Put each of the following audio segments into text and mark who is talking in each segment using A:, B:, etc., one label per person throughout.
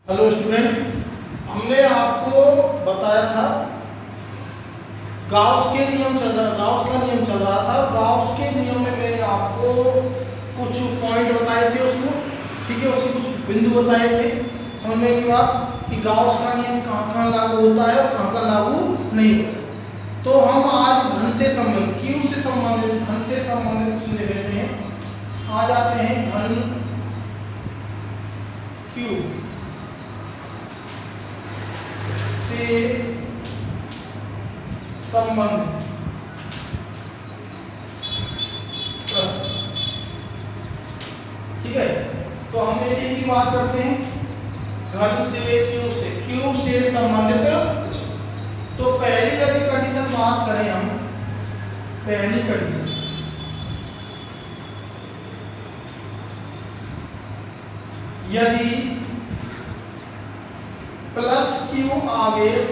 A: Hello student, हमने आपको बताया था गाउस का नियम चल रहा था। गाउस के नियम में मैंने आपको कुछ पॉइंट बताए थे उसको, ठीक है, उसके कुछ बिंदु बताए थे। समझ में की बात कि गाउस का नियम कहाँ लागू होता है और कहाँ लागू नहीं होता। तो हम आज घन से संबंधित घन से संबंधित कुछ ले लेते हैं। आज आते हैं घन क्यू से संबंधित प्रश्न, ठीक है। तो हम एक की बात करते हैं घन से क्यूब से संबंधित प्रश्न। तो पहली यदि कंडीशन बात करें हम, पहली कंडीशन यदि प्लस क्यू आवेश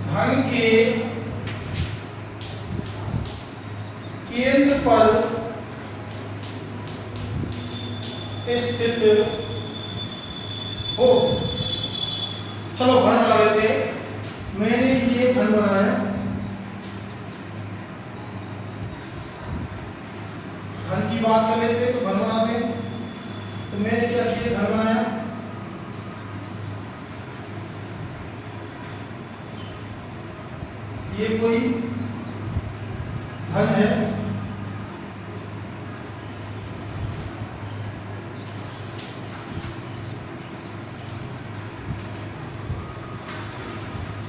A: घन के केंद्र पर स्थित हो। चलो घन बना लेते हैं। मैंने ये घन बनाया, घन की बात कर लेते हैं तो घन बनाते हैं। तो मैंने क्या किया, घन बनाया। ये कोई घन है,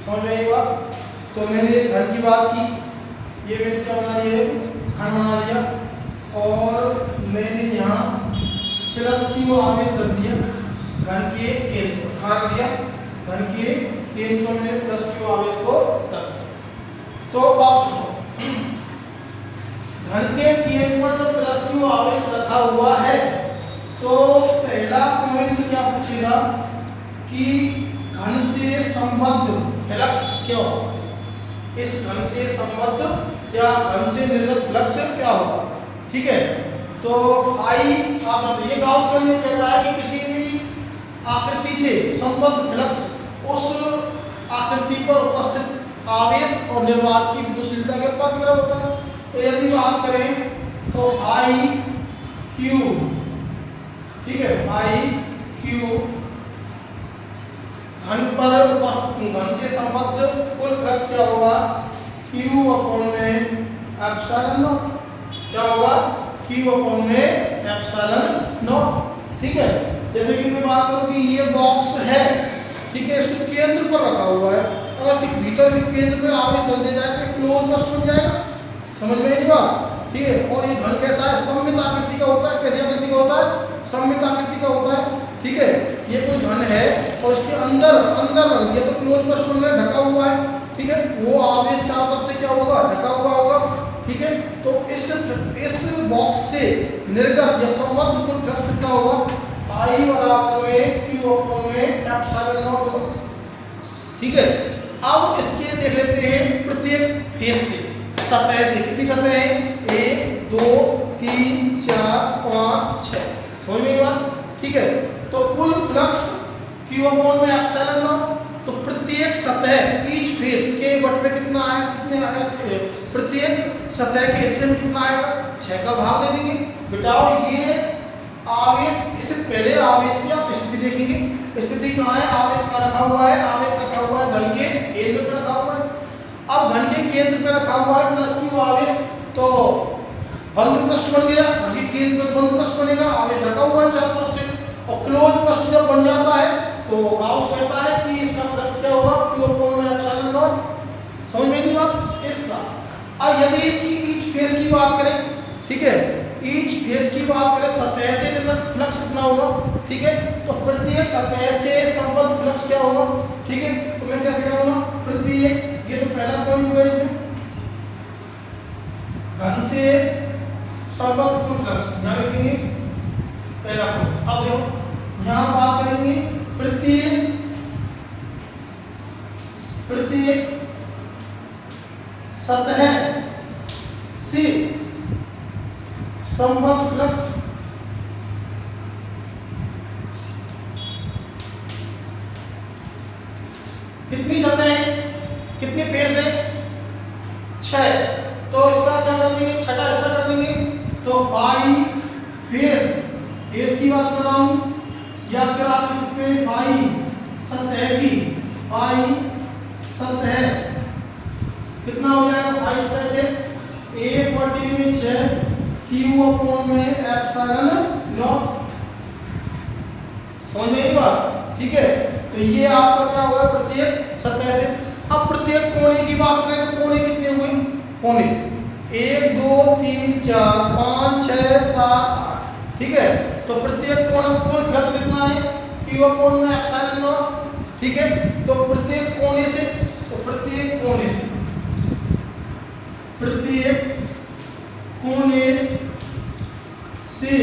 A: समझ में आई बात। तो मैंने घन की बात की, ये मैंने क्या बना लिया, घन बना लिया। और मैंने यहाँ प्लस क्यू आवेश रख दिया घन के केंद्र पर, रख दिया घन के केंद्र पर मैंने प्लस क्यू आवेश को रख दिया। तो आप सुनो, घन के केंद्र पर जब प्लस क्यू आवेश रखा हुआ है तो पहला पॉइंट क्या पूछेगा कि घन से संबद्ध फ्लक्स क्या होगा। इस घन से संबद्ध या घन से निर्गत फ्लक्स क्या होगा, ठीक है। तो आई आप ये गाउस का नियम कहता है कि किसी भी आकृति से संबद्ध फ्लक्स उस आकृति पर उपस्थित आवेश और निर्वात की विद्युतशीलता के अनुपात में होता है। तो यदि बात करें तो आई क्यू, ठीक है, आई क्यू घन से संबद्ध कुल फ्लक्स क्या होगा, क्यू अपॉन में एप्सिलॉन नॉट। क्या होगा, क्यू अपॉन में एप्सिलॉन नॉट, ठीक है। जैसे कि मैं बात करूं कि ये बॉक्स है, ठीक है, इसको केंद्र पर रखा हुआ है। अगर इसके भीतर जो केंद्र में आवेश रख दिया जाए तो क्लोज प्रश्न बन जाएगा। समझ में नहीं बात, ठीक है। और ये घन कैसा है, सममित आकृति का होता है। कैसी आकृति का होता है, सममित आकृति का होता है, ठीक है। ये कोई घन है और इसके अंदर रख दिया तो क्लोज प्रश्न बन गया, ढका हुआ है, ठीक है। वो आवेश चारों तरफ से क्या होगा, ढका हुआ होगा, ठीक है। तो इस बॉक्स से निर्गत या संबद्ध कुल फ्लक्स कितना होगा, आई बराबर में क्यू अपॉन में एप्सिलॉन नॉट होगा, ठीक है। अब इसके देख लेते हैं प्रत्येक फेस से, सतह से। कितनी सतह है, 1 2 3 4 5 6। समझ में बात, ठीक है। तो कुल फ्लक्स क्यू अपॉन में एप्सिलॉन नॉट। तो प्रत्येक सतह ईच फेस के बट में कितना आया, कितने आया, प्रत्येक सतह के हिस्से में कितना आएगा, 6 का भाग दे देंगे। बेटाओ ये आवेश, इससे पहले आवेश की आप स्थिति देखेंगे। स्थिति कहाँ है, आवेश का रखा हुआ है, आवेश रखा हुआ है घन के केंद्र पर रखा हुआ है। अब घन के केंद्र पर रखा हुआ है प्लस क्यू आवेश, तो बंद पृष्ठ बन गया। घन के केंद्र पर बंद पृष्ठ बनेगा, आवेश रखा हुआ है चारों तरफ से। और क्लोज पृष्ठ जब बन जाता है तो गाउस कहता है कि इसका फ्लक्स क्या होगा, क्यू अपॉन में एप्सिलॉन नॉट। समझ में नहीं बात इसका। अब यदि इसकी ईच फेस की बात करें, ठीक है, ईच फेस की बात करें, सतह से निर्गत फ्लक्स कितना होगा, ठीक है। तो प्रत्येक सतह से संबद्ध फ्लक्स क्या होगा, ठीक है। तो मैं कैसे करूंगा, प्रत्येक, ये तो पहला पॉइंट हुआ इसमें, घन से संबद्ध कुल फ्लक्स यहाँ लिखेंगे पहला पॉइंट। अब देखो यहाँ बात करेंगे प्रत्येक सतह से संबद्ध फ्लक्स कितनी सतह, कितनी फेस है, 6। तो इसका क्या कर देंगे, छठा हिस्सा कर देंगे। तो पाई फेस, फेस की बात कर रहा हूं, या फिर आप लिख सकते हैं पाई सतह की, पाई सतह कितना हो जाएगा, पाई सतह से 1/6 क्यू अपॉन में एप्सिलॉन नॉट। समझ में आई बात, ठीक है। तो ये आपका क्या हुआ प्रत्येक सतह से। अब प्रत्येक कोने की बात करें तो कोने कितने हुए, कोने 1 2 3 4 5 6 7 8, ठीक है। तो प्रत्येक कोण फ्लक्स कितना है, क्यू अपॉन में एप्सिलॉन नॉट, ठीक है। तो प्रत्येक कोने से, तो प्रत्येक कोने से, प्रत्येक कोने से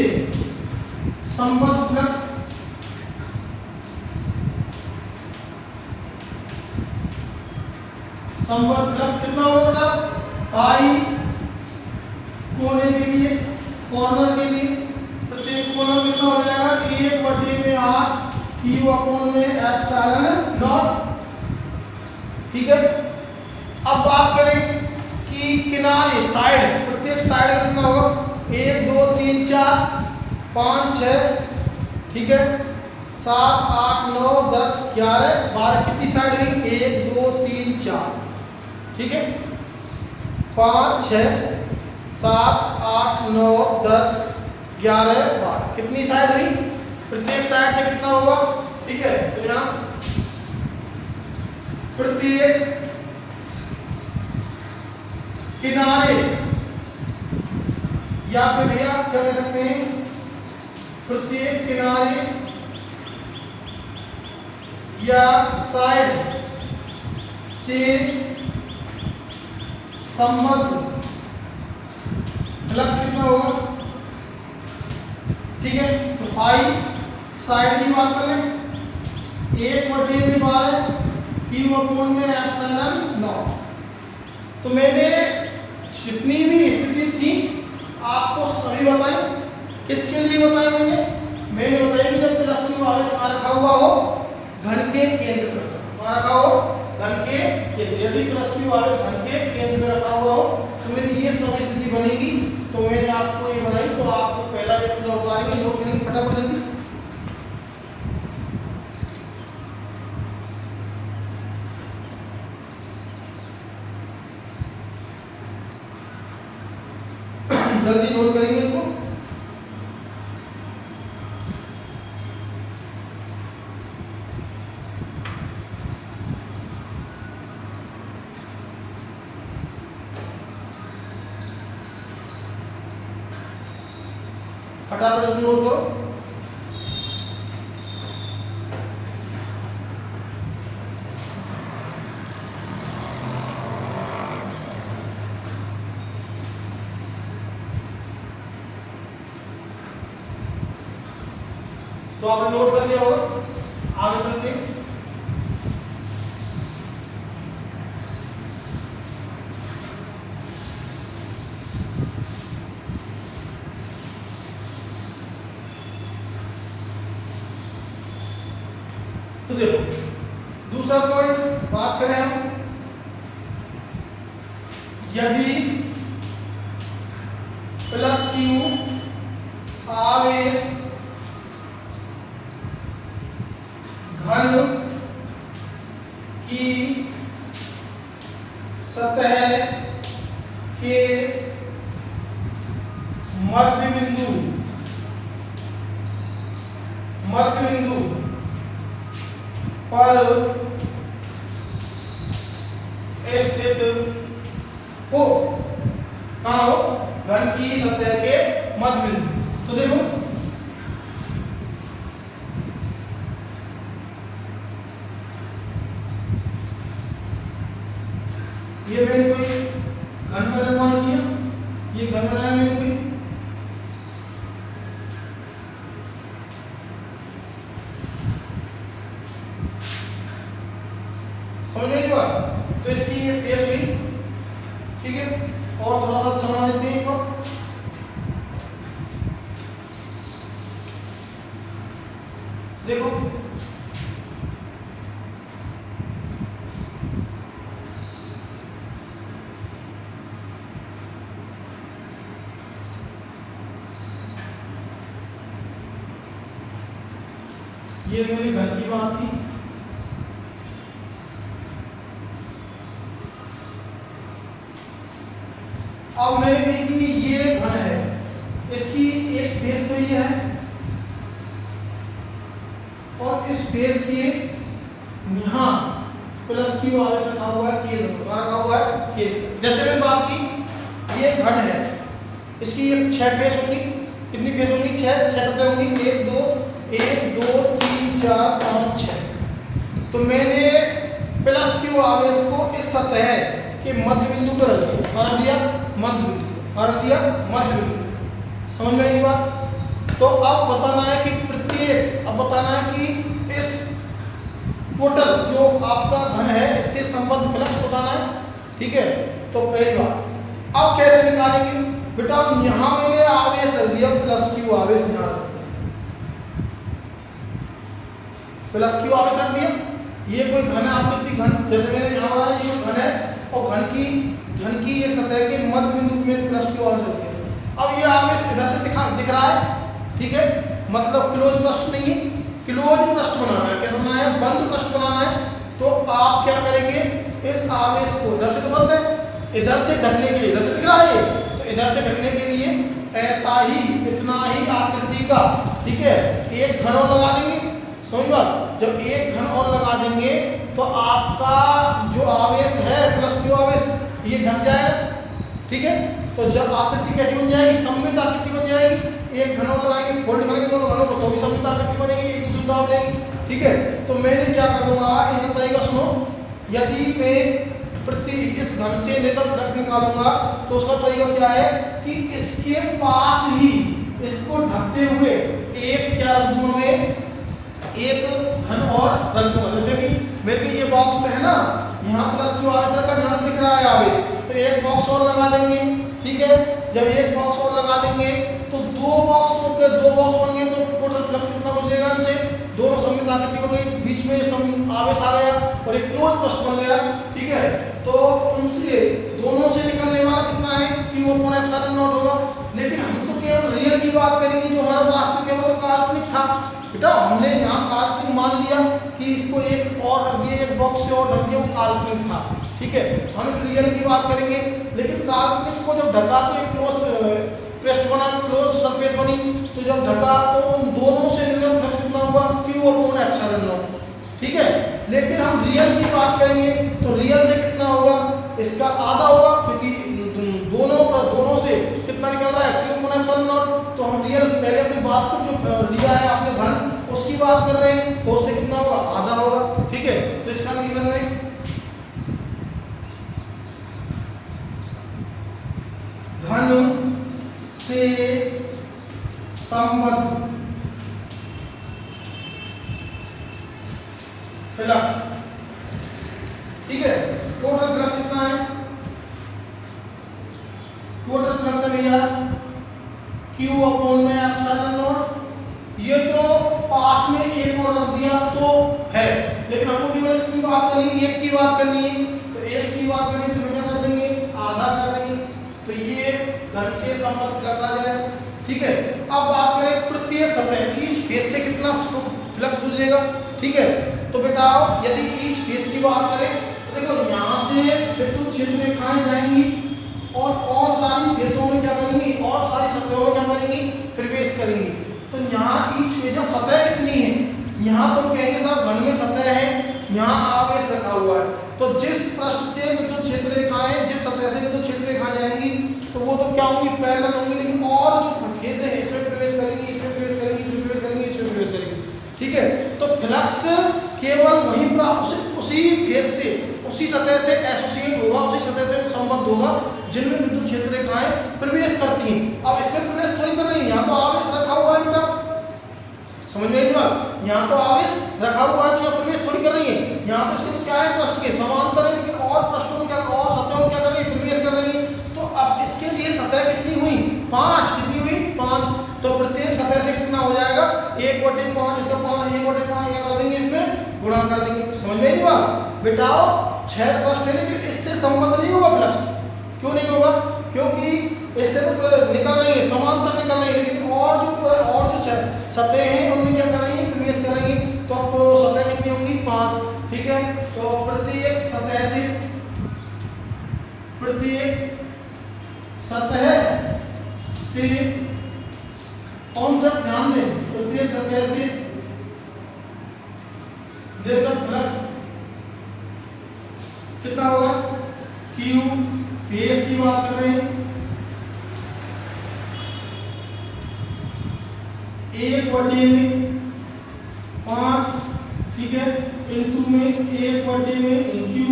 A: संबद्ध फ्लक्स कितना होगा बेटा, पाई कोने के लिए, कॉर्नर के लिए प्रत्येक कोना कितना हो जाएगा, 1/8 क्यू अपॉन में एप्सिलॉन नॉट, ठीक है। अब बात करें कि किनारे, साइड, प्रत्येक साइड का कितना होगा, 1 2 3 4 5 6, ठीक है, 7 8 9 10 11 12, कितनी साइड हुई, 1 2 3 4, ठीक है, 5 6 7 8 9 10 11 12, कितनी साइड हुई, प्रत्येक साइड से कितना होगा, ठीक है। तो यहाँ प्रत्येक किनारे, या फिर भैया क्या कह सकते हैं, प्रत्येक किनारे या साइड से संबद्ध फ्लक्स कितना होगा, ठीक है। तो पाई साइड की बात करें, 1/12 क्यू अपॉन में एप्सिलॉन नॉट। तो मैंने जितनी भी स्थिति थी आपको सभी बताई, किसके लिए बताई मैंने बताई कि जब प्लस क्यू आवेश रखा हुआ हो घन के केंद्र पर, रखा हो घन के केंद्र, यदि प्लस क्यू आवेश घन के केंद्र में रखा हुआ हो तो मेरी ये सब स्थिति बनेगी। तो मैंने आपको ये बनाई, तो आपको पहला एक पूरा उतारेंगे, नोट करेंगे फटाफट जल्दी। जल्दी नोट करेंगे इसको। फटाफट नोट करो। तो आपने नोट कर दिया होगा, आगे चलते हैं। तो देखो दूसरा पॉइंट बात करें हम, यदि प्लस क्यू आवेश घन की सतह के मध्य बिंदु पर स्थित हो, कहाँ हो, घन की सतह के मध्य बिंदु। तो देखो ये मैंने कोई घन का निर्माण किया, ये घन बनाया मैंने कोई, समझ में नहीं बात। तो इसकी ये फेस हुई, ठीक है। और थोड़ा सा अच्छा बना देते हैं इसको, ये मेरी घन की बात थी। अब मैंने कही कि ये घन है, इसकी एक बेस तो ये है और इस बेस के यहाँ प्लस की आवेश रखा हुआ है, के रखा हुआ है के। जैसे मैंने बात की ये घन है, इसकी ये 6 फेस होंगी। कितनी फेस होंगी? 6 सतह होंगी। 1 2 3 4 5 6। तो मैंने प्लस क्यू आवेश को इस सतह के मध्य बिंदु पर रख दिया, मध्य बिंदु। समझ में आई बात? तो अब बताना है कि इस टोटल जो आपका घन है इससे संबद्ध फ्लक्स बताना है। ठीक है, तो पहली बात अब कैसे निकालेंगे बेटा? यहां मैंने आवेश रख दिया प्लस क्यू आवेश, यहां रख दिया प्लस क्यू आवेश रख दिया। ये कोई घन है, आपकी घन जैसे मैंने यहां बनाया, ये घन है और घन की एक सतह के मध्य बिंदु में प्लस क्यू आवेश रख दिया। अब ये आवेश इधर से दिख रहा है। ठीक है, मतलब क्लोज पृष्ठ नहीं है, क्लोज पृष्ठ बनाना है। कैसे बनाना है? बंद पृष्ठ बनाना है। तो आप क्या करेंगे? इस आवेश को इधर से तो बंद है, इधर से ढकने के लिए, इधर से दिख रहा है तो इधर से ढकने के लिए ऐसा ही इतना ही आकृति का, ठीक है, एक घन और लगा देंगे। समझ बात? जब एक घन और लगा देंगे तो आपका जो आवेश है प्लस क्यू आवेश ये ढक जाएगा। ठीक है, तो जब आकृति कैसी बन जाएगी? सममित आकृति बन जाएगी। एक घन और लगाएंगे, फोल्ड करेंगे दोनों घनों को तो भी सममित आकृति बनेगी, एक दूसरे दाब लेंगे। ठीक है, तो मैंने क्या करूंगा एक तरीका सुनो। यदि मैं इस घन से निर्गत फ्लक्स निकालूंगा तो उसका तरीका क्या है कि इसके पास ही इसको ढकते हुए एक क्या रख दूंगा मैं? एक घन और रख दूंगा। जैसे कि मेरे ये बॉक्स है ना, यहाँ प्लस क्यू आवेश रखा, जहाँ दिख रहा है आवेश, तो एक बॉक्स और लगा देंगे। ठीक है, जब एक बॉक्स और लगा देंगे तो दो बॉक्स बन गए, तो टोटल फ्लक्स कितना बचेगा? इनसे दोनों सममित आकृति बन गई, बीच में आवेश आ गया और एक क्लोज पृष्ठ बन गया। ठीक है, तो उनसे दोनों से निकलने वाला कितना है? Q अपॉन एप्सिलॉन नॉट होगा। लेकिन हम तो केवल रियल की बात करेंगे, जो हमारा वास्तविक है वो तो काल्पनिक था बेटा। हमने यहाँ काल्पनिक मान लिया कि इसको एक और रख दिया, एक बॉक्स से और ढक दिया, वो काल्पनिक था। ठीक है, हम इस रियल की बात करेंगे। लेकिन काल्पनिक को जब ढका तो एक क्लोज पृष्ठ बना, क्लोज सरफेस बनी, तो जब ढका तो उन दोनों से निर्गत फ्लक्स कितना हुआ? Q upon epsilon not. ठीक है, लेकिन हम रियल की बात करेंगे तो रियल से कितना होगा? इसका आधा होगा, क्योंकि दोनों से कितना निकल रहा है? Q upon epsilon not. तो हम रियल पहले अपनी वास्तविक जो लिया है आपने घन उसकी बात कर रहे हैं, तो उससे कितना होगा? आधा होगा। ठीक है, तो इसका रीजन में घन से संबद्ध फ्लक्स। ठीक है, टोटल फ्लक्स कितना है? टोटल फ्लक्स है भैया Q अपॉन में एप्सिलॉन नॉट। ये तो पास में एक और रख दिया तो है, लेकिन हमको केवल इसकी बात करनी है, एक की बात करनी है। तो एक की बात करनी है तो क्या कर देंगे? आधा कर देंगे, तो ये घन से संबद्ध फ्लक्स आ जाएगा। ठीक है, अब बात करें प्रत्येक सतह ईच फेस से कितना फ्लक्स गुजरेगा। ठीक है, तो बेटा यदि ईच फेस की बात करें तो देखो यहाँ से विद्युत क्षेत्र रेखाएं जाएंगी और सारी फेसों में क्या करेंगी? और सारी सतहों में क्या करेंगी? प्रवेश करेंगी। तो यहाँ ईच में जब सतह कितनी है? यहाँ तो कहेंगे साहब घन में सतह है, यहाँ आवेश रखा हुआ है, तो जिस पृष्ठ से विद्युत क्षेत्र रेखाएं, जिस सतह से विद्युत क्षेत्र रेखाएं जाएंगी तो वो तो क्या होंगी? पैरेलल होंगी। लेकिन और जो फेस है इसमें प्रवेश करेंगी, इसमें प्रवेश करेंगी, इसमें प्रवेश करेंगी, इसमें प्रवेश करेंगी। ठीक है, तो फ्लक्स केवल वहीं पर उसी फेस से, उसी सतह से एसोसिएट होगा, उसी सतह से संबद्ध होगा जिनमें विद्युत क्षेत्र रेखाएं प्रवेश करती हैं। अब इसमें प्रवेश थोड़ी कर रही है, यहाँ तो आवेश रखा हुआ है बेटा। समझ में आई बात? यहाँ तो आवेश रखा हुआ है तो यहाँ प्रवेश थोड़ी कर रही है। यहाँ तो इसके क्या है? पृष्ठ के समांतर है, लेकिन और पृष्ठों में क्या, और सतहों में क्या कर रही है? प्रवेश कर रही है। तो अब इसके लिए सतह कितनी हुई? 5। कितनी हुई? 5। तो प्रत्येक सतह से कितना हो जाएगा? 1/5। इसका 5 1/5 क्या कर देंगे? इसमें गुणा कर देंगे। समझ में आई बात? बेटाओ 6 प्रश्न है, लेकिन इससे संबंध नहीं होगा फ्लक्स। क्यों नहीं होगा? क्योंकि इससे तो निकल रही है, समांतर निकल रही है, लेकिन और जो सतह हैं उनमें क्या कर रही है, प्रवेश कर रही है। तो अब सतह कितनी होंगी, 5। ठीक है, तो प्रत्येक सतह से कौन सा, ध्यान दें, प्रत्येक सतह से निर्गत फ्लक्स कितना होगा, Q। फेस की बात कर रहे हैं, 1/5, ठीक है, इनटू में 1/Q/2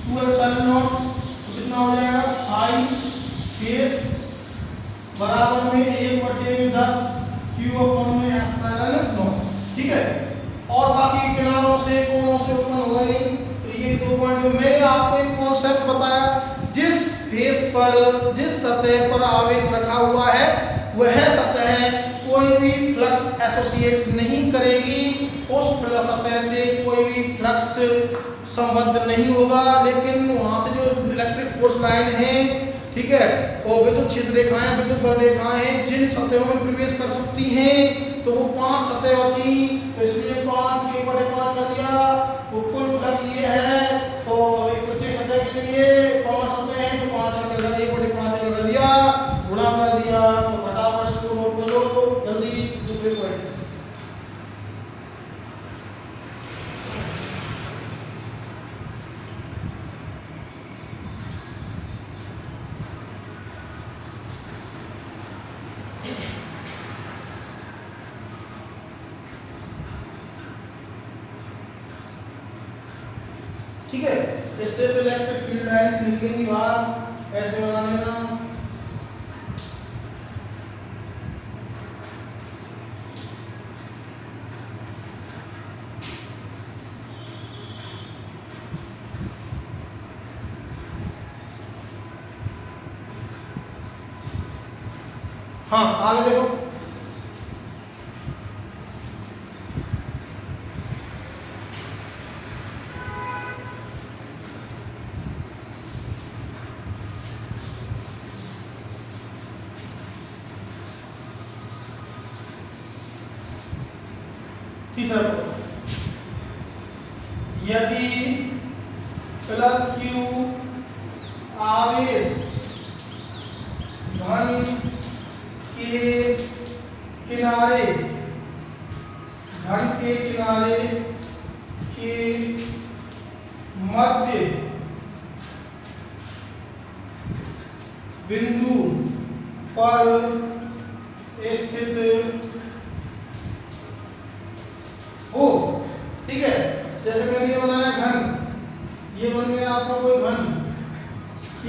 A: 2ε0, कितना हो जाएगा, I फेस बराबर में 1/10 Q/ε0। ठीक है, और बाकी किनारों से कोणों से उत्पन्न हो गई। तो ये 2 पॉइंट जो मैंने आपको एक कॉन्सेप्ट बताया, जिस फेस पर, जिस सतह पर आवेश रखा हुआ है वह सतह कोई भी फ्लक्स एसोसिएट नहीं करेगी, उस सतह से कोई भी फ्लक्स संबद्ध नहीं होगा। लेकिन वहां से जो इलेक्ट्रिक फोर्स लाइन है, ठीक है, वो विद्युत क्षेत्र रेखाएं, विद्युत बल रेखाएं जिन सतहों में प्रवेश कर सकती हैं, तो वो 5 सतह बची। तो इसलिए 5 के 1/5 कर दिया, वो कुल फ्लक्स ये है। तो एक प्रत्येक सतह के लिए 5 सतह हैं, तो 5 का 1/5 कर दिया, गुणा कर दिया। तो फटाफट इसको नोट कर लो जल्दी, दूसरे पॉइंट। ठीक है, इससे तो इलेक्ट्रिक फील्ड लाइंस निकलेंगी बाहर, ऐसे बना लेना। हाँ, आगे देखो, तीसरा यदि +Q आवेश घन के किनारे के मध्य बिंदु पर स्थित हो। ठीक है, जैसे मैंने ये बनाया घन, ये बन गया आपका कोई घन Q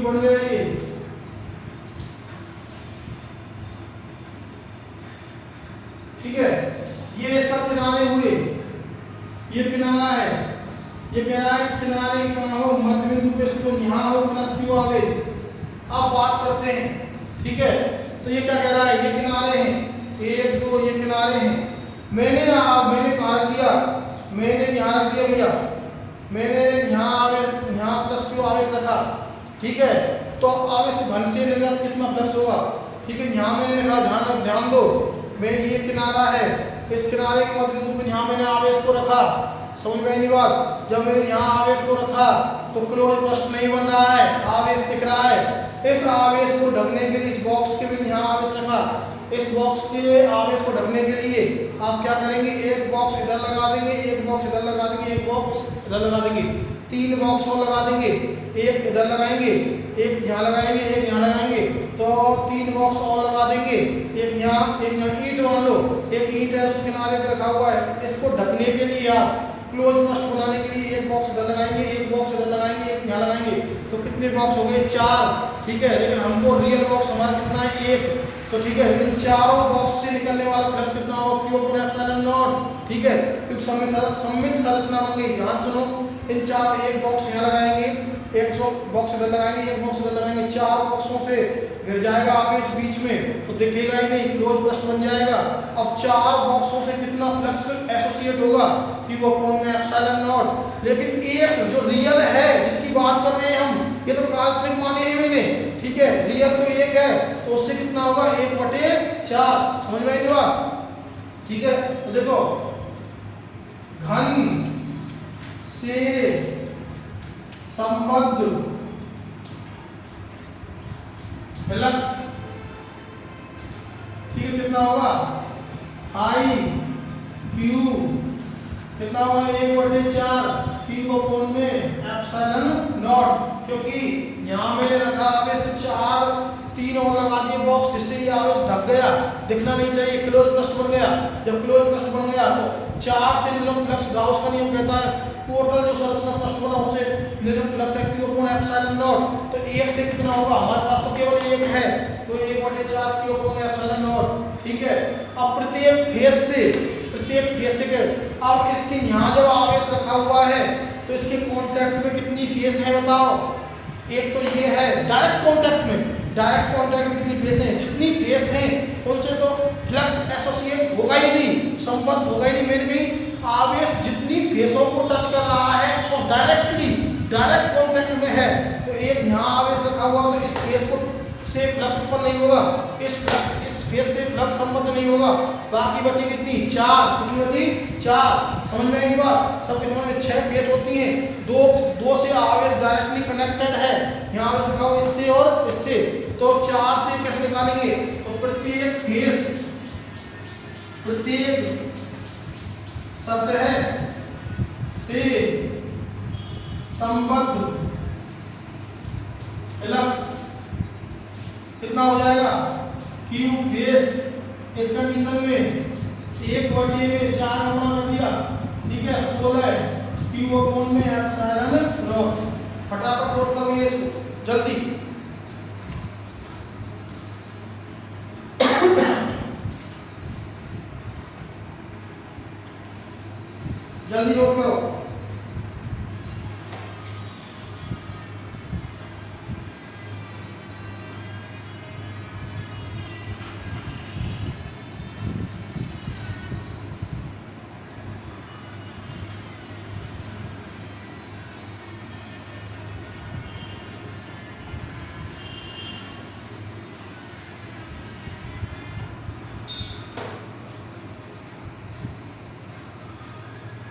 A: बन गया ये। ठीक है, ये इसका किनारे हुए, ये किनारा है, ये कह रहा है इस किनारे कहाँ हो, मध्य बिंदु पे स्थित हो, यहाँ हो +Q आवेश। अब बात करते हैं, ठीक है, तो ये क्या कह रहा है, ये किनारे हैं, 1 2 ये किनारे हैं। मैंने कहा रख दिया, मैंने यहाँ रख दिया भैया, मैंने यहाँ +Q आवेश रखा। ठीक है, तो अब इस घन से निर्गत कितना फ्लक्स होगा। ठीक है, यहाँ मैंने लिखा, ध्यान दो, मैं ये किनारा है, इस किनारे के मध्य बिंदु पे यहाँ मैंने आवेश को रखा। समझ में आई बात, जब मैंने यहाँ आवेश को रखा तो क्लोज पृष्ठ नहीं बन रहा है, आवेश दिख रहा है। इस आवेश को ढकने के लिए इस बॉक्स के भी यहाँ आवेश रखा, इस बॉक्स के आवेश को ढकने के लिए आप क्या करेंगे, एक बॉक्स इधर लगा देंगे, एक बॉक्स इधर लगा देंगे, एक बॉक्स इधर लगा देंगे, 3 बॉक्स और लगा देंगे, एक इधर लगाएंगे, एक यहाँ लगाएंगे, एक यहाँ लगाएंगे, तो 3 बॉक्स और लगा देंगे, एक यहाँ ईंट मान लो, एक ईंट है उसके किनारे पे रखा हुआ है। इसको ढकने के लिए आप क्लोज पृष्ठ बनाने के लिए एक बॉक्स इधर लगाएंगे, एक बॉक्स इधर लगाएंगे, एक यहाँ लगाएंगे, तो कितने बॉक्स हो गए, 4। ठीक है, लेकिन हमको रियल बॉक्स हमारा कितना है, 1। तो ठीक है, इन चारों बॉक्स से निकलने वाला फ्लक्स कितना होगा, Q/ε0। ठीक है, क्योंकि सममित संरचना बन गई। ध्यान सुनो, इन 4, एक बॉक्स यहाँ लगाएंगे, एक बॉक्स इधर लगाएंगे, एक बॉक्स इधर लगाएंगे, 4 बॉक्सों से गिर जाएगा आवेश बीच में, तो दिखेगा ही नहीं, क्लोज पृष्ठ बन जाएगा। अब अब 4 बॉक्सों से कितना फ्लक्स एसोसिएट होगा, Q अपॉन में एप्सिलॉन नॉट। लेकिन एक जो रियल है जिसकी बात कर रहे हैं हम, ये तो काल्पनिक माने ही मैंने, ठीक है, रियल तो एक है, तो उससे कितना होगा 1/4। समझ में आई बात, ठीक है। तो देखो घन से संबद्ध फ्लक्स, ठीक है, कितना होगा आई क्यू, कितना होगा 1/4 Q अपॉन में एप्सिलॉन नॉट। क्योंकि यहाँ मैंने रखा आवेश 4, 3 और लगा दिए बॉक्स, जिससे ये आवेश ढक गया, दिखना नहीं चाहिए, क्लोज पृष्ठ बन गया। जब क्लोज पृष्ठ बन गया तो 4 से निर्गत फ्लक्स गाउस का नियम कहता है टोटल जो संरचना पृष्ठ बना उससे निर्गत फ्लक्स है Q अपॉन एप्सिलॉन नॉट। तो 1 से कितना होगा, हमारे पास तो केवल 1 है, तो 1/4 Q अपॉन एप्सिलॉन नॉट, ठीक है। अब प्रत्येक फेज से अब इसके यहाँ जब आवेश रखा हुआ है तो इसके कांटेक्ट में कितनी फेस है बताओ। एक तो ये है डायरेक्ट कांटेक्ट में कितनी फेस है, जितनी फेस है उनसे तो फ्लक्स एसोसिएट होगा ही नहीं, संबद्ध होगा ही नहीं, मेरे भी आवेश जितनी फेसों को टच कर रहा है वो डायरेक्ट कांटेक्ट में है। तो एक यहाँ आवेश रखा हुआ तो इस फेस को से फ्लक्स उत्पन्न नहीं होगा, इस फेस से फ्लक्स संबद्ध नहीं होगा। बाकी बची कितनी 4, कितनी बची 4। समझ में आएगी बात, सबके समझ में 6 फेस होती हैं, दो से आवेश डायरेक्टली कनेक्टेड है, यहाँ आवेश रखा हुआ इससे और इससे, तो 4 से कैसे निकालेंगे, तो प्रत्येक सतह से संबद्ध फ्लक्स कितना हो जाएगा Q फेस। इस कंडीशन में 1/4 में 4 गुणा कर दिया, ठीक है, 16 Q अपॉन में एप्सिलॉन नॉट। फटाफट नोट करोगे इसको जल्दी, जल्दी नोट करो।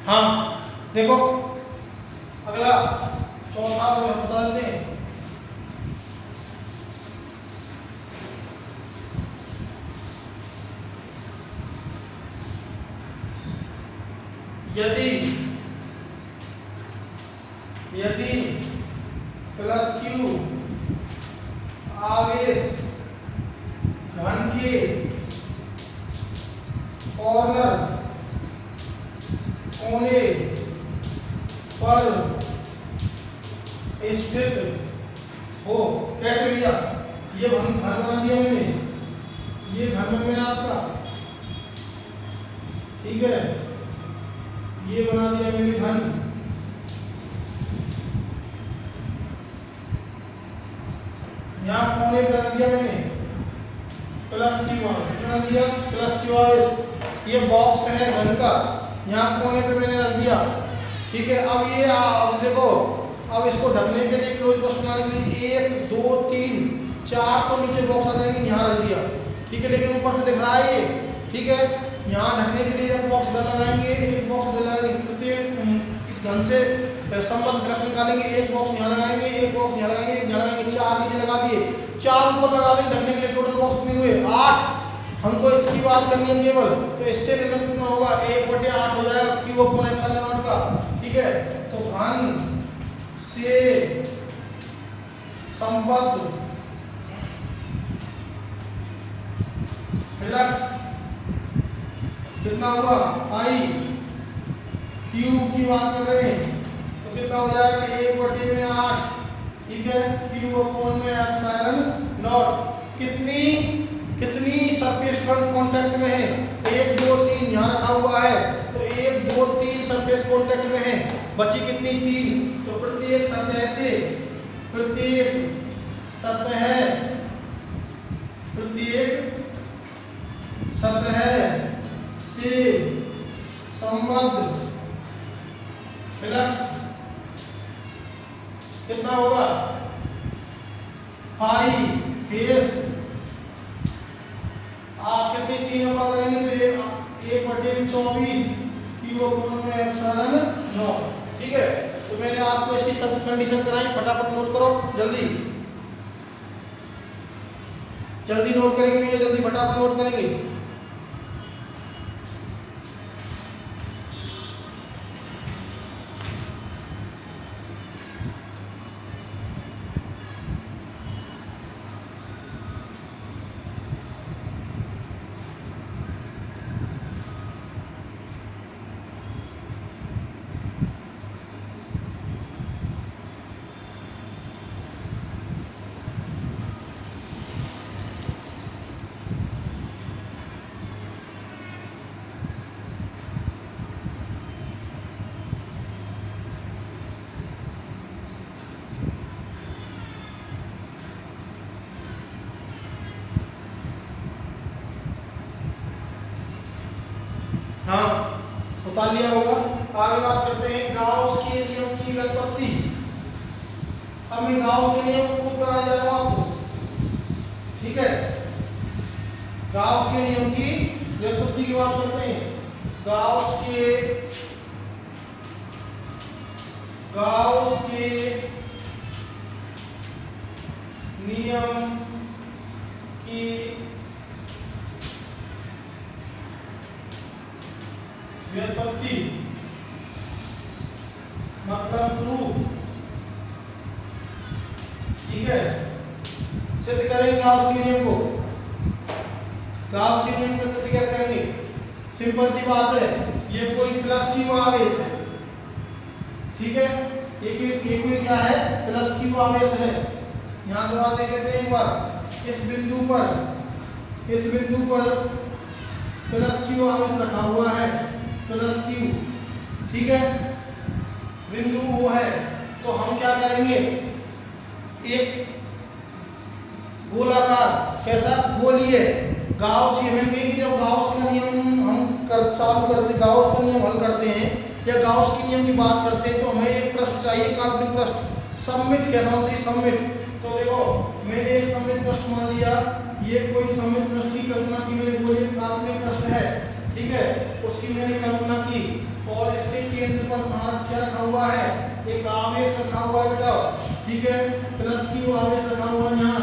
A: हाँ देखो अगला चौथा बता देते हैं। यदि प्लस Q आवेश घन के कॉर्नर कोने पर स्थित हो, कैसे भैया, ये घन बना दिया मैंने, ये घन में आपका, ठीक है, ये बना दिया मैंने घन, यहाँ कोने पे रख दिया मैंने प्लस Q कितना दिया, प्लस Q आवेश, ये बॉक्स है घन का, यहाँ कोने पे मैंने रख दिया, ठीक है। अब ये अब देखो, अब इसको ढकने के लिए क्लोज बॉक्स बनाने के लिए 1 2 3 4 तो नीचे बॉक्स आ जाएंगे, यहाँ रख दिया, ठीक है, लेकिन ऊपर से दिख रहा है ये, ठीक है। यहाँ ढकने के लिए एक बॉक्स इधर लगाएंगे, एक बॉक्स इधर लगाएंगे, प्रत्येक इस घन से संबद्ध फ्लक्स निकालेंगे, एक बॉक्स यहाँ लगाएंगे, एक बॉक्स यहाँ लगाएंगे, एक यहाँ लगाएंगे, 4 नीचे लगा दिए, 4 ऊपर लगा देंगे ढकने के लिए, टोटल बॉक्स कितने हुए 8। हमको इसकी बात करनी है केवल, तो इससे निर्गत कितना होगा 1/8 हो जाएगा Q अपॉन एप्सिलॉन नॉट का, ठीक है। तो घन से संबद्ध फ्लक्स कितना हुआ I Q की बात कर रहे हैं, तो कितना हो जाएगा 1/8, ठीक है, Q अपॉन में एप्सिलॉन नॉट। कितनी सरफेस कांटेक्ट में है, 1 2 3 यहाँ रखा हुआ है, तो 1 2 3 सरफेस कांटेक्ट में है, बची कितनी 3, तो प्रत्येक सतह संबद्ध फ्लक्स कितना होगा फाई फेस आप कितनी तीनों का करेंगे तो 1/24 क्यू अपॉन में एप्सिलॉन नॉट। ठीक है, तो मैंने आपको इसकी सब कंडीशन कराई, फटाफट नोट करो जल्दी जल्दी नोट करेंगे, जल्दी फटाफट नोट करेंगे। हाँ बता लिया होगा। आगे बात करते हैं गाउस के नियम की व्युत्पत्ति। अब मैं गाउस के नियम को प्रूव कराने जा रहा हूं आपको। ठीक है, गाउस के नियम की व्युत्पत्ति की बात करते हैं। गाउस के नियम की व्युत्पत्ति मतलब प्रूफ। ठीक है, सिद्ध करेंगे गाउस के नियम को। गाउस के नियम की व्युत्पत्ति कैसे करेंगे? सिंपल सी बात है, ये कोई प्लस क्यू आवेश है। ठीक है, ये कोई क्या है? प्लस क्यू आवेश है। यहां दोबारा देख लेते हैं एक बार। इस बिंदु पर प्लस क्यू आवेश रखा हुआ है, प्लस क्यू। ठीक है, बिंदु वो है, तो हम क्या करेंगे? एक गोलाकार कैसा गोलीय गाउस के नियम कि जब गाउस का नियम हम चालू करते, गाउस का नियम हल करते हैं या गाउस के नियम की बात करते हैं, तो हमें एक पृष्ठ चाहिए, काल्पनिक पृष्ठ। सममित कैसा होता है? सममित। तो देखो मैंने एक सममित पृष्ठ मान लिया, ये कोई सममित पृष्ठ की कल्पना की, मेरे गोलीय काल्पनिक पृष्ठ है। ठीक है, उसकी मैंने कल्पना की और इसके केंद्र पर क्या रखा हुआ है? एक आवेश रखा हुआ है बेटा। ठीक है, प्लस क्यू आवेश रखा हुआ है, यहाँ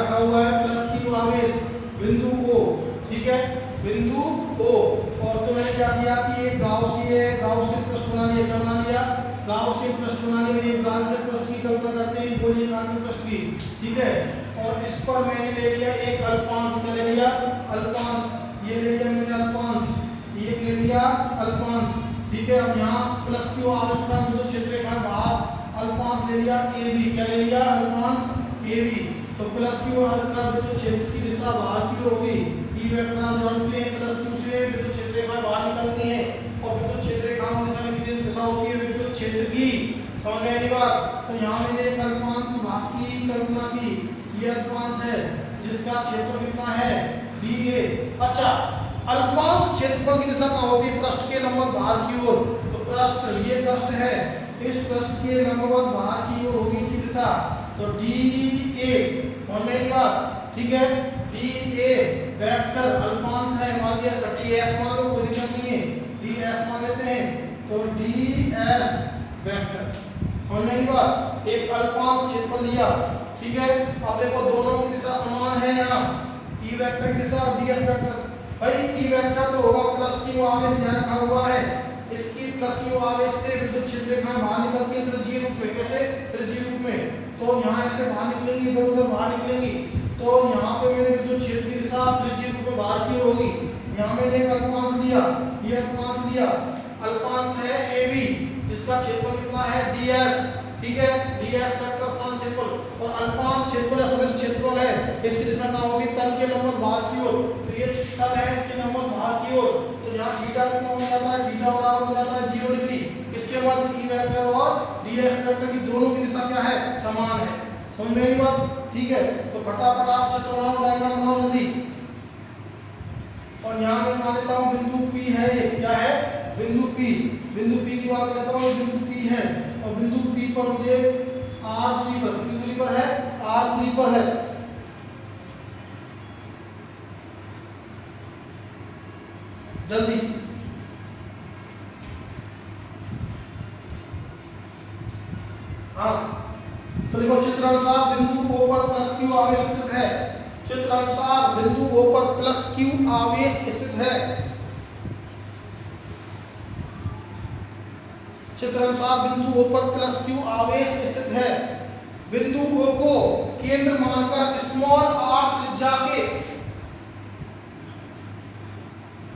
A: रखा हुआ है प्लस क्यू आवेश बिंदु O। ठीक है, बिंदु O। और तो मैंने क्या किया कि एक गाउसिय पृष्ठ बना लिया। क्या बना लिया? गाउसिय पृष्ठ बना लिया। एक काल्पनिक पृष्ठ की कल्पना करते हैं, गोलीय काल्पनिक पृष्ठ की। ठीक है, और इस पर मैंने ले लिया एक अल्पांश। क्या ले लिया? अल्पांश। ये ले लिया मैंने अल्पांश, ये ले लिया अल्पांश। ठीक है, अब यहाँ प्लस क्यू आवेश का जो क्षेत्र का बाहर अल्पांश ले लिया AB। क्या ले लिया? अल्पांश AB। तो प्लस क्यू आवेश का जो क्षेत्र की दिशा बाहर की होगी, ई वेक्टर आप जानते हैं, प्लस क्यू से विद्युत क्षेत्र रेखाएं बाहर निकलती हैं और विद्युत क्षेत्र रेखाओं की दिशा में सीधी दिशा होती है विद्युत क्षेत्र की। समझ में आई बात? तो यहाँ मैंने एक अल्पांश भाग की कल्पना की। ये अल्पांश है जिसका क्षेत्र कितना है? DA। अच्छा, अल्पांश क्षेत्रफल की दिशा कहाँ होगी? पृष्ठ के लंबवत बाहर की ओर। तो पृष्ठ, ये पृष्ठ है, इस पृष्ठ के लंबवत बाहर की ओर होगी इसकी दिशा। तो DA। समझ में आई बात? ठीक है, DA वेक्टर अल्पांश है, मान लिया DS मान लो, कोई दिक्कत नहीं है, DS मान लेते हैं। तो DS वेक्टर। समझ में आई बात? एक अल्पांश क्षेत्रफल लिया। ठीक है, अब देखो दोनों की दिशा समान है। यहाँ ई वेक्टर की दिशा और DS वेक्टर। भाई ई वेक्टर तो होगा प्लस क्यू आवेश यहाँ रखा हुआ है, इसकी प्लस क्यू आवेश से विद्युत क्षेत्र रेखाएं बाहर निकलती है त्रिज्यीय रूप में। कैसे? त्रिज्यीय रूप में। तो यहाँ ऐसे बाहर निकलेंगी, इधर उधर बाहर निकलेंगी। तो यहाँ पे मैंने विद्युत क्षेत्र की दिशा त्रिज्यीय रूप में बाहर की होगी। यहाँ मैंने एक अल्पांश लिया, ये अल्पांश लिया, अल्पांश है AB जिसका क्षेत्रफल कितना है? DS। ठीक है, DS वेक्टर अल्पांश क्षेत्रफल और अल्पांश क्षेत्रफल या सदिश क्षेत्रफल है, इसकी दिशा कहाँ होगी? तल के लंबवत बाहर की ओर। तो ये तल है, इसके लंबवत बाहर की ओर। तो यहाँ थीटा कितना हो जाता है? थीटा बराबर हो जाता है 0 डिग्री। किसके बाद? ई वेक्टर और DS वेक्टर की दोनों की दिशा क्या है? समान है। समझ में आई बात? ठीक है, तो फटाफट आप चित्र बनाओ, डायग्राम बनाओ जल्दी। और यहाँ में मान लेता हूँ बिंदु P है, ये क्या है बिंदु P, बिंदु P की बात करता हूँ, बिंदु P है और बिंदु P पर मुझे r दूरी पर, कितनी दूरी पर है r दूरी पर है, जल्दी हाँ। तो देखो चित्र अनुसार बिंदु O पर प्लस Q आवेश स्थित है, चित्र अनुसार बिंदु O पर प्लस Q आवेश स्थित है, चित्र अनुसार बिंदु O पर प्लस Q आवेश स्थित है। बिंदु O को केंद्र मानकर स्मॉल r त्रिज्या के,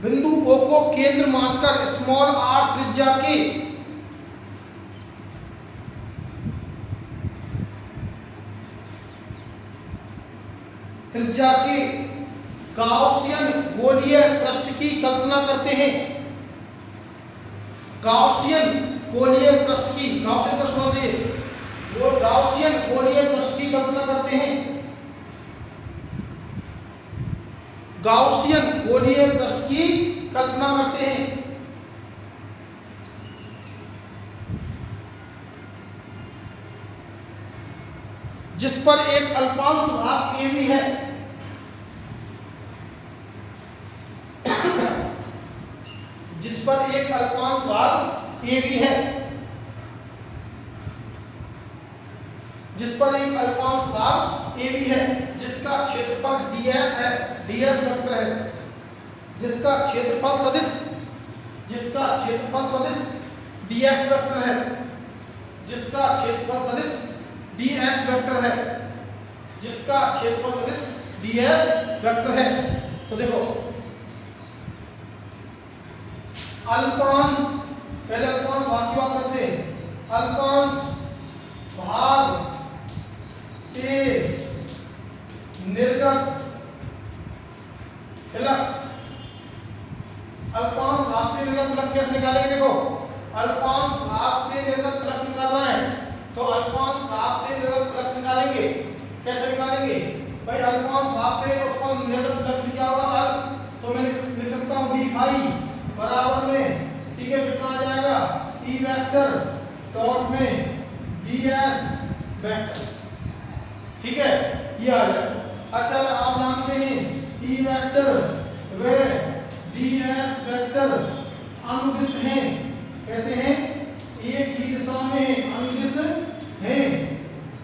A: बिंदु O को केंद्र मानकर स्मॉल r त्रिज्या के गाउसियन गोलीय पृष्ठ की कल्पना करते हैं, गाउसियन गोलीय पृष्ठ की, गाउसियन पृष्ठ होना चाहिए, वो गाउसियन गोलीय पृष्ठ की कल्पना करते हैं, गाउसियन गोलीय पृष्ठ की कल्पना करते हैं। जिस पर एक अल्पांश भाग AB है, जिस पर एक अल्पांश भाग AB है, जिस पर एक अल्पांश भाग AB है, जिसका क्षेत्रफल ds है, ds वेक्टर है, जिसका क्षेत्रफल सदिश, जिसका क्षेत्रफल सदिश ds वेक्टर है, जिसका क्षेत्रफल सदिश ds वेक्टर है, जिसका क्षेत्रफल सदिश ds वेक्टर है। तो देखो अल्पांश, पहले अल्पांश भाग की बात करते हैं, अल्पांश भाग से निर्गत फ्लक्स, अल्पांश भाग से निर्गत फ्लक्स कैसे निकालेंगे, देखो अल्पांश भाग से निर्गत फ्लक्स निकालना है, तो अल्पांश भाग से निर्गत फ्लक्स निकालेंगे, कैसे निकालेंगे भाई, अल्पांश भाग से उत्पन्न निर्गत फ्लक्स क्या होगा अल्प, तो मैं लिख सकता हूं d फाई बराबर में, ठीक है, कितना आ जाएगा E वेक्टर डॉट में ds वेक्टर, ठीक है, ये आ जाएगा। अच्छा आप जानते हैं E वेक्टर व ds वेक्टर अनुदिश हैं, कैसे हैं, एक ही दिशा में अनुदिश हैं,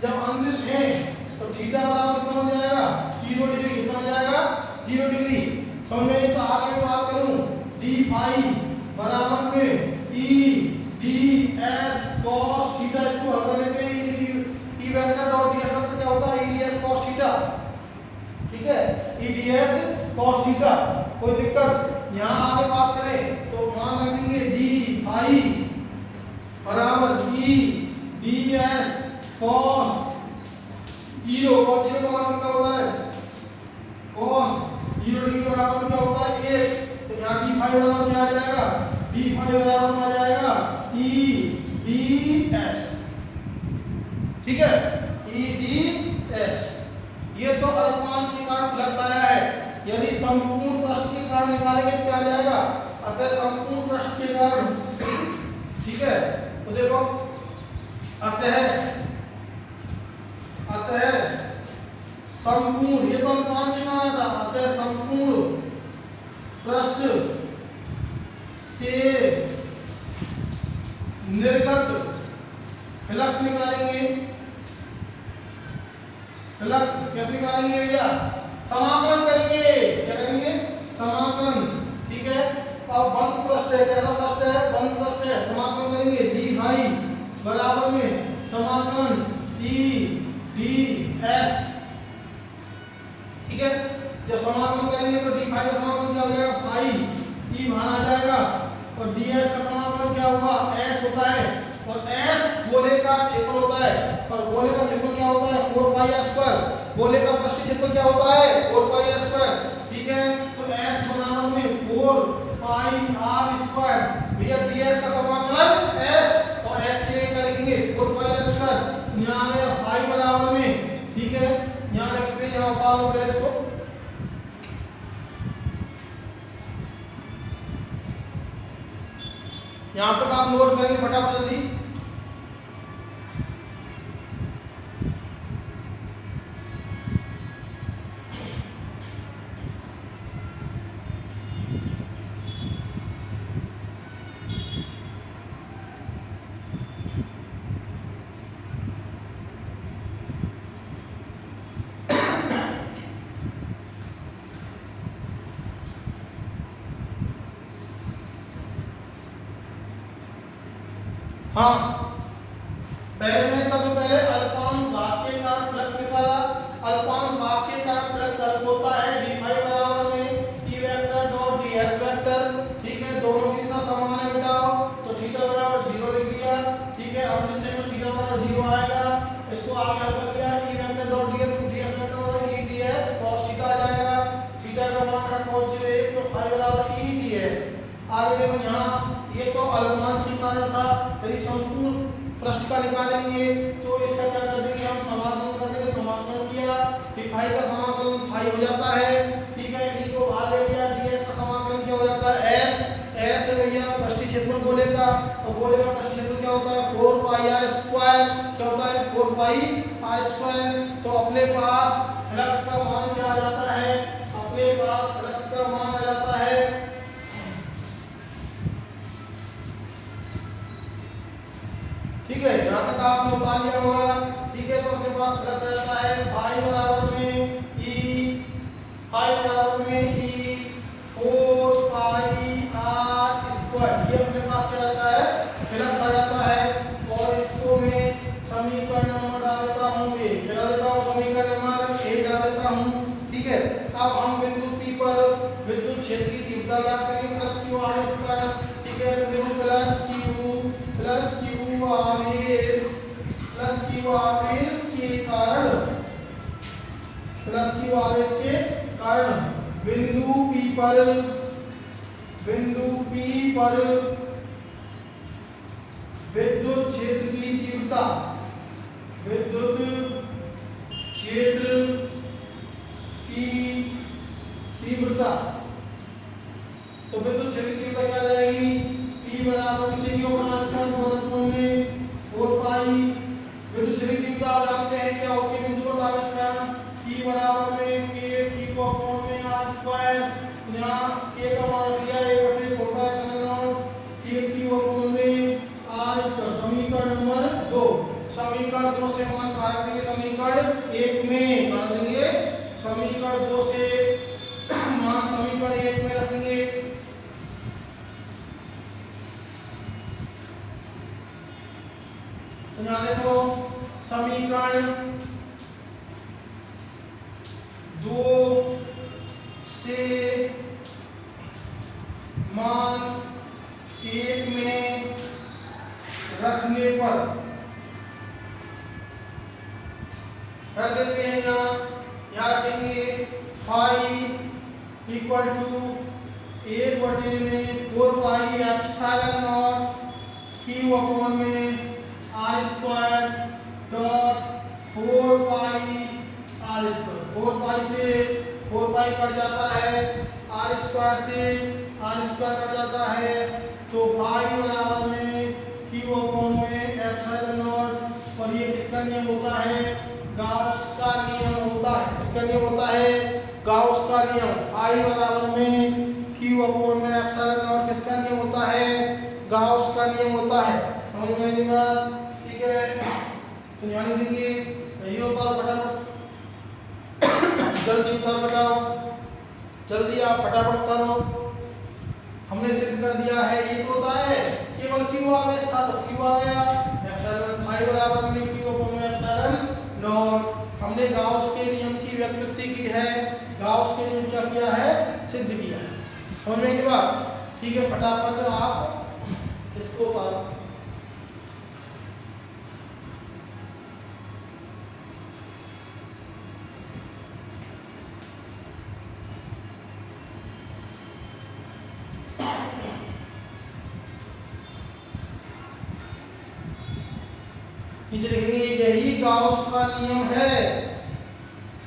A: जब अनुदिश हैं तो थीटा बराबर कितना हो जाएगा 0 डिग्री, कितना हो जाएगा 0 डिग्री, समझ में। तो आगे मैं बात करूं d फाई बराबर में E ds cos थीटा, इसको हल करने पे E vector dot ds vector क्या होता है, E ds cos थीटा, ठीक है, E ds cos थीटा, कोई दिक्कत। यहाँ आगे बात करें तो मान रख देंगे d फाई बराबर E ds cos 0, cos 0 का मान कितना होता है, cos 0 डिग्री बराबर क्या होता है 1, तो यहाँ d फाई बराबर क्या आ जाएगा, d फाई बराबर आ जाएगा E ds, ठीक है, E ds। ये तो अल्पांश के कारण फ्लक्स आया है, यदि संपूर्ण पृष्ठ के कारण निकालेंगे तो क्या आ जाएगा, अतः संपूर्ण पृष्ठ के कारण, ठीक है, तो देखो अतः संपूर्ण, ये तो अल्पांश से आया था, अतः संपूर्ण पृष्ठ से निर्गत फ्लक्स निकालेंगे, फ्लक्स कैसे निकालेंगे भैया, समाकलन करेंगे, क्या करेंगे समाकलन, ठीक है। अब बंद पृष्ठ है, कैसा पृष्ठ है, बंद पृष्ठ है, समाकलन करेंगे d फाई बराबर में समाकलन E ds, ठीक है, जब समाकलन करेंगे तो d फाई का समाकलन क्या हो जाएगा, फाई E मान आ जाएगा, और ds का समाकलन क्या होगा, s होता है, और s गोले का क्षेत्रफल होता है, और गोले का क्षेत्रफल क्या होता है 4 पाई r स्क्वायर, गोले का पृष्ठ क्षेत्रफल क्या होता है 4 पाई r स्क्वायर, ठीक है, तो s बराबर में 4 पाई r स्क्वायर, भैया ds का समाकलन s और s के क्या लिखेंगे 4 पाई r स्क्वायर, यहाँ में पाई बराबर में, ठीक है, यहाँ लिखते हैं, यहाँ उतार लो पहले इसको, यहाँ तक आप नोट करेंगे फटाफट जल्दी। हाँ, पहले मैंने सबसे पहले अल्पांश भाग के कारण फ्लक्स निकाला। अल्पांश भाग के कारण फ्लक्स अल्प होता है d फाई बराबर में e vector dot ds vector. ठीक है, दोनों की दिशा समान है बेटा, तो थीटा बराबर 0 लिख दिया। ठीक है, अब जिससे में थीटा बराबर 0 आएगा, इसको आगे हल कर लिया, e vector dot ds vector होगा e ds cos थीटा आ जाएगा। थीटा का मान रखा cos 0 1, तो फाई बराबर e ds। आगे देखो यहाँ ये तो अल्पांश के कारण था, यदि संपूर्ण पृष्ठ का निकालेंगे तो इसका क्या कर देंगे हम, समाकलन कर देंगे। समाकलन किया, फाई का समाकलन फाई हो जाता है। ठीक है, ई को बाहर ले लिया, ds का समाकलन क्या हो जाता है s। s है भैया पृष्ठीय क्षेत्रफल गोले का, और गोले का पृष्ठीय क्षेत्रफल क्या होता है 4 पाई r स्क्वायर। क्या होता है 4 पाई r स्क्वायर। तो अपने पास फ्लक्स का मान क्या आ जाता है, अपने पास फ्लक्स का मान आ जाता है, ठीक है, यहाँ तक आपने उतार लिया होगा। ठीक है, तो अपने पास फ्लक्स रहता है फाई बराबर में e 4 पाई r स्क्वायर। ये अपने पास क्या रहता है, फ्लक्स आ जाता है। और इसको मैं समीकरण नंबर डाल देता हूँ, क्या देता हूँ, समीकरण नंबर 1 डाल देता हूँ। ठीक है, अब हम बिंदु P पर विद्युत क्षेत्र की तीव्रता ज्ञात करेंगे, प्लस क्यू आवेश के कारण। ठीक है, तो देखो प्लस क्यू आवेश के कारण, प्लस क्यू आवेश के कारण बिंदु P पर विद्युत क्षेत्र की तीव्रता, विद्युत क्षेत्र की तीव्रता, तो विद्युत क्षेत्र की तीव्रता क्या आ जाएगी, P बराबर कितने की में 4 पाई। विद्युत क्षेत्र की तीव्रता आप जानते हैं क्या होती है, बिंदु पर आवेश कारण P बराबर में k P को अपॉन में r स्क्वायर। यहाँ k का मान दिया 1/4 पाई k P को अपॉन में r स्क्वायर। समीकरण नंबर 2, समीकरण 2 से मान काट देंगे समीकरण 1 में, काट देंगे समीकरण 2 से मान समीकरण 1 में रखेंगे। तो यहाँ देखो समीकरण 2 से मान 1 में रखने पर रख देते हैं। यहाँ रखेंगे phi equal to 1/4 pi epsilon naught q upon में r square dot 4 pi r square. 4 pi से 4 पाई कट जाता है, r स्क्वायर से r स्क्वायर कट जाता है, तो पाई बराबर में q अपॉन में एप्सिलॉन नॉट। और ये किसका नियम होता है, गाउस का नियम होता है। किसका नियम होता है, गाउस का नियम। पाई बराबर में q अपॉन में एप्सिलॉन नॉट किसका नियम होता है, गाउस का नियम होता है। समझ में आई बात, ठीक है। तो यहाँ लिख देंगे, ये उतार फटाफट, जल्दी उतार बताओ, जल्दी आप फटाफट उतारो। हमने सिद्ध कर दिया है, ये तो होता है केवल क्यू आवेश था तो क्यू आ गया, एप्सिलॉन फाई बराबर में क्यू अपॉन में एप्सिलॉन नॉट। हमने गाउस के नियम की व्युत्पत्ति की है, गाउस के नियम क्या किया है, सिद्ध किया है। समझ में की बात, ठीक है। फटाफट आप इसको उतारो। नीचे लिखेंगे यही गाउस का नियम है,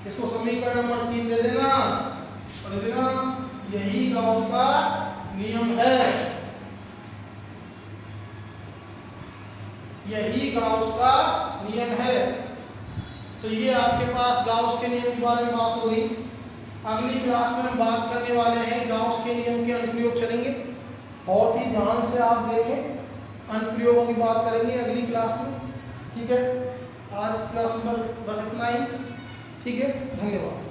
A: इसको समीकरण नंबर 3 दे देना और दे देना यही गाउस का नियम है। यही गाउस का नियम है। तो ये आपके पास गाउस के नियम के बारे में बात हो गई। अगली क्लास में हम बात करने वाले हैं गाउस के नियम के अनुप्रयोग चलेंगे। बहुत ही ध्यान से आप देखें, अनुप्रयोगों की बात करेंगे अगली क्लास में। ठीक है, आज क्लास में बस इतना ही। ठीक है, धन्यवाद।